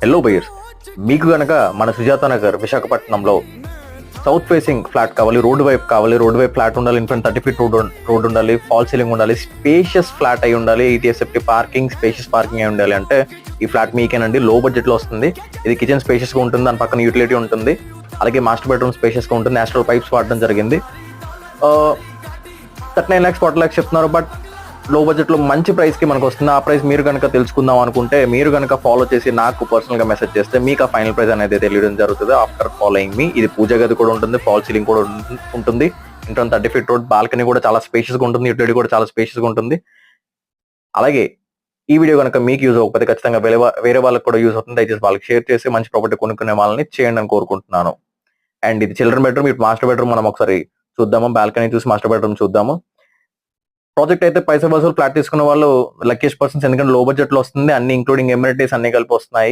Hello buyers, మీకు గనక మన సుజాత నగర్ విశాఖపట్నంలో సౌత్ ఫేసింగ్ ఫ్లాట్ కావాలి, రోడ్డు వైపు ఫ్లాట్ ఉండాలి, ఇన్ఫ్రంట్ 30 ఫీట్ రోడ్ ఉండాలి, ఫాల్ సీలింగ్ ఉండాలి, స్పేషియస్ ఫ్లాట్ అయి ఉండాలి, ETS పార్కింగ్, స్పేషియస్ పార్కింగ్ అయి ఉండాలి అంటే ఈ ఫ్లాట్ మీకేనండి. లో బడ్జెట్ లో వస్తుంది. ఇది కిచెన్ స్పేషియస్ గా ఉంటుంది, దాని పక్కన యూటిలిటీ ఉంటుంది, అలాగే మాస్టర్ బెడ్రూమ్ స్పేషియస్ గా ఉంటుంది. నేచురల్ పైప్స్ వాడడం జరిగింది. 39 lakhs 40 lakhs చెప్తున్నారు, బట్ లో బడ్జెట్ లో మంచి ప్రైస్ కి మనకు వస్తుంది. ఆ ప్రైస్ మీరు కనుక తెలుసుకుందాం అనుకుంటే మీరు కనుక ఫాలో చేసి నాకు పర్సనల్ గా మెసేజ్ చేస్తే మీకు ఆ ఫైనల్ ప్రైస్ అనేది తెలియడం జరుగుతుంది. ఆఫ్టర్ ఫాలోయింగ్ మీ. ఇది పూజ గది కూడా ఉంటుంది, ఫాల్ సీలింగ్ కూడా ఉంటుంది, ఇంట్లో 30 feet రోడ్, బాల్కనీ కూడా చాలా స్పేషియస్ గా ఉంటుంది, యూటిలిటీ కూడా చాలా స్పేషియస్ గా ఉంటుంది. అలాగే ఈ వీడియో కనుక మీకు యూజ్ అవ్వకపోతే ఖచ్చితంగా వేరే వాళ్ళకి కూడా యూజ్ అవుతుంది. దయచేసి వాళ్ళకి షేర్ చేసి మంచి ప్రాపర్టీ కొనుక్కునే వాళ్ళని చేయండి అని కోరుకుంటున్నాను. అండ్ ఇది చిల్డ్రన్ బెడ్రూమ్, ఇటు మాస్టర్ బెడ్రూమ్ మనం ఒకసారి చూద్దాము. బాల్కనీ చూసి మాస్టర్ బెడ్రూమ్ చూద్దాము. ప్రాజెక్ట్ అయితే పైసా వసూలు ఫ్లాట్ తీసుకున్న వాళ్ళు లక్కీస్ట్ పర్సన్స్, ఎందుకంటే లో బడ్జెట్ లో వస్తుంది, అన్ని ఇంక్లూడింగ్ ఎమ్యూనిటీస్ అన్ని కలిపి వస్తున్నాయి.